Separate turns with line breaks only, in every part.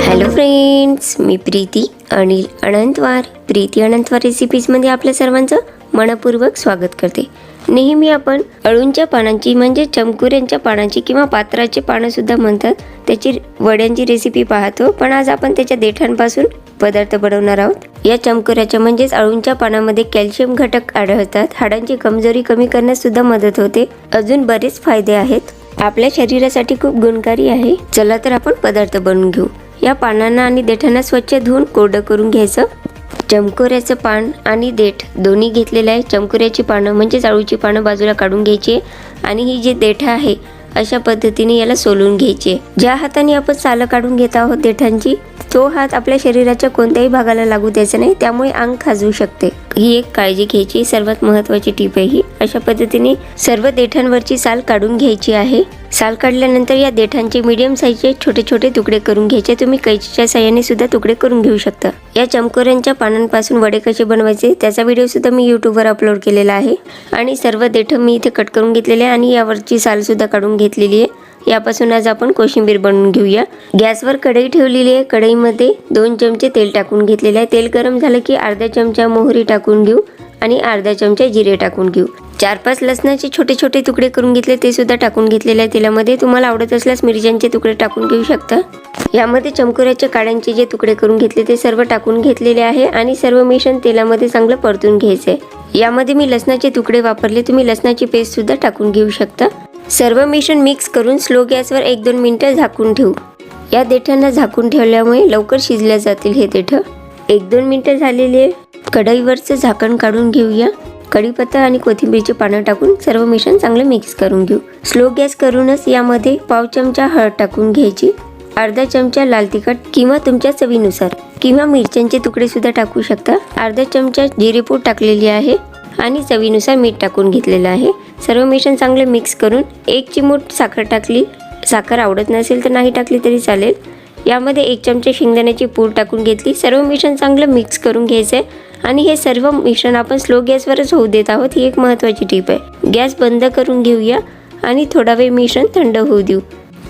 Hello friends, मी प्रीती अनिल अनंतवार प्रीती अनंतवार रेसिपीजमध्ये आपल्या सर्वांचं मनपूर्वक स्वागत करते। नेहमी आपण अळूंच्या पानांची म्हणजे चमकुऱ्यांच्या पानांची किंवा पात्राचे पानं सुद्धा म्हणतात त्याची वड्यांची रेसिपी पाहतो, पण आज आपण त्याच्या देठांपासून पदार्थ बनवणार आहोत। या चमकुऱ्याच्या म्हणजेच अळूंच्या पानामध्ये कॅल्शियम घटक आढळतात, हाडांची कमजोरी कमी करण्यास सुद्धा मदत होते, अजून बरेच फायदे आहेत, आपल्या शरीरासाठी खूप गुणकारी आहे। चला तर आपण पदार्थ बनवून घेऊ। या पानांना आणि देठांना स्वच्छ धुवून कोरडं करून घ्यायचं। चमकोऱ्याचं पान आणि देठ दोन्ही घेतलेलं आहे। चमकोऱ्याची पानं म्हणजेच अळूची पानं बाजूला काढून घ्यायची आणि ही जी देठ आहे अशा पद्धतीने याला सोलून घ्यायची। ज्या हाताने आपण सालं काढून घेत आहोत देठांची, तो हात आपल्या शरीराच्या कोणत्याही भागाला लागू द्यायचा नाही, त्यामुळे अंग खाजवू शकते। ही एक काळजी घ्यायची सर्वात महत्त्वाची टीप आहे ही। अशा पद्धतीने सर्व देठांवरची साल काढून घ्यायची आहे। साल काढल्यानंतर या देठांचे मीडियम साईजचे छोटे छोटे तुकडे करून घ्यायचे। तुम्ही कैचीच्या साहाय्याने सुद्धा तुकडे करून घेऊ शकता। या चमकोऱ्यांच्या पानांपासून वडे कसे बनवायचे त्याचा व्हिडिओ सुद्धा मी यूट्यूबवर अपलोड केलेला आहे आणि सर्व देठ मी इथे कट करून घेतलेले आहे आणि यावरची साल सुद्धा काढून घेतलेली आहे। यापासून आज आपण कोशिंबीर बनवून घेऊया। गॅसवर कढई ठेवलेली आहे। कढईमध्ये 2 चमचे तेल टाकून घेतलेले आहे। तेल गरम झालं की अर्धा चमचा मोहरी टाकून घेऊ आणि अर्धा चमचा जिरे टाकून घेऊ। 4-5 लसणाचे छोटे छोटे तुकडे करून घेतले, ते सुद्धा टाकून घेतलेले आहे तेलामध्ये। तुम्हाला आवडत असल्यास मिरच्यांचे तुकडे टाकून घेऊ शकता। यामध्ये चमकोऱ्याच्या काड्यांचे जे तुकडे करून घेतले ते सर्व टाकून घेतलेले आहे आणि सर्व मिश्रण तेलामध्ये चांगलं परतून घ्यायचे। यामध्ये मी लसणाचे तुकडे वापरले, तुम्ही लसणाची पेस्ट सुद्धा टाकून घेऊ शकता। सर्व मिश्रण मिक्स करून स्लो गॅसवर 1-2 मिनिटं झाकून ठेवू। या देठांना झाकून ठेवल्यामुळे लवकर शिजल्या जातील हे देठ। 1-2 मिनिटं झालेली आहे। कढईवरचं झाकण काढून घेऊया। कढीपत्ता आणि कोथिंबीरची पानं टाकून सर्व मिश्रण चांगलं मिक्स करून घेऊ। स्लो गॅस करूनच यामध्ये पाव चमचा हळद टाकून घ्यायची, अर्धा चमचा लाल तिखट किंवा तुमच्या चवीनुसार किंवा मिरच्यांचे तुकडे सुद्धा टाकू शकता, अर्धा चमचा जिरेपूड टाकलेली आहे आणि चवीनुसार मीठ टाकून घेतलेलं आहे। सर्व मिश्रण चांगले मिक्स करून 1 चिमूट साखर टाकली, साखर आवडत नसेल तर नाही टाकली तरी चालेल। यामध्ये 1 चमचा शेंगदाण्याची पूड टाकून घेतली। सर्व मिश्रण चांगलं मिक्स करून घ्यायचं आहे आणि हे सर्व मिश्रण आपण स्लो गॅसवरच होऊ देत आहोत, ही एक महत्त्वाची टीप आहे। गॅस बंद करून घेऊया आणि थोडा वेळ मिश्रण थंड होऊ देऊ।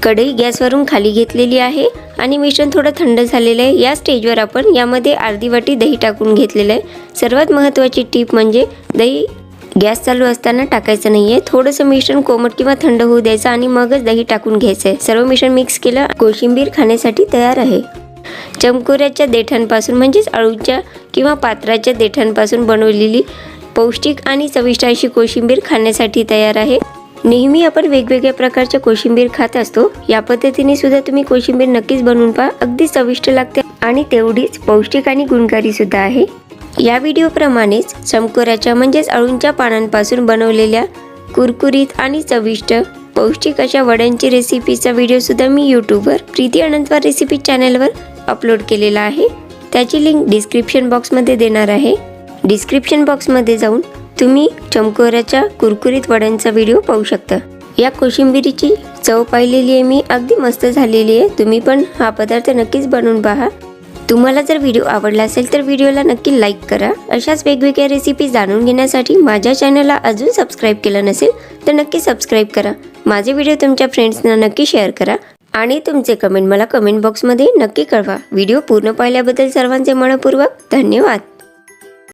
कढई गॅसवरून खाली घेतलेली आहे आणि मिश्रण थोडं थंड झालेलं आहे। या स्टेजवर आपण यामध्ये अर्धी वाटी दही टाकून घेतलेलं आहे। सर्वात महत्त्वाची टीप म्हणजे दही गॅस चालू असताना टाकायचं नाहीये, थोडंसं मिश्रण कोमट किंवा थंड होऊ द्यायचं आणि मगच दही टाकून घ्यायचं आहे। सर्व मिश्रण मिक्स केलं, कोशिंबीर खाण्यासाठी तयार आहे। चमकोऱ्याच्या देठांपासून म्हणजेच अळूच्या किंवा पात्राच्या देठांपासून बनवलेली पौष्टिक आणि चविष्ट अशी कोशिंबीर खाण्यासाठी तयार आहे। नेहमी आपण वेगवेगळ्या प्रकारच्या कोशिंबीर खात असतो, या पद्धतीने सुद्धा तुम्ही कोशिंबीर नक्कीच बनवून पहा, अगदी चविष्ट लागते आणि तेवढीच पौष्टिक आणि गुणकारी सुद्धा आहे। या व्हिडिओप्रमाणेच चमकोऱ्याच्या म्हणजेच अळूंच्या पानांपासून बनवलेल्या कुरकुरीत आणि चविष्ट पौष्टिक अशा वड्यांची रेसिपीचा व्हिडिओ सुद्धा मी यूट्यूबवर प्रीती अनंतवार रेसिपी चॅनलवर अपलोड केलेला आहे। त्याची लिंक डिस्क्रिप्शन बॉक्समध्ये देणार आहे। डिस्क्रिप्शन बॉक्समध्ये जाऊन तुम्ही चमकोऱ्याच्या कुरकुरीत वड्यांचा व्हिडिओ पाहू शकता। या कोशिंबिरीची चव पाहिलेली आहे मी, अगदी मस्त झालेली आहे। तुम्ही पण हा पदार्थ नक्कीच बनवून पहा। तुम्हाला जर व्हिडिओ आवडला असेल तर व्हिडिओला नक्की लाईक करा। अशाच वेगवेगळ्या रेसिपी जाणून घेण्यासाठी माझ्या चॅनलला अजून सबस्क्राईब केलं नसेल तर नक्की सबस्क्राईब करा। माझे व्हिडिओ तुमच्या फ्रेंड्सना नक्की शेअर करा आणि तुमचे कमेंट मला कमेंट बॉक्समध्ये नक्की कळवा। व्हिडिओ पूर्ण पाहिल्याबद्दल सर्वांचे मनपूर्वक धन्यवाद।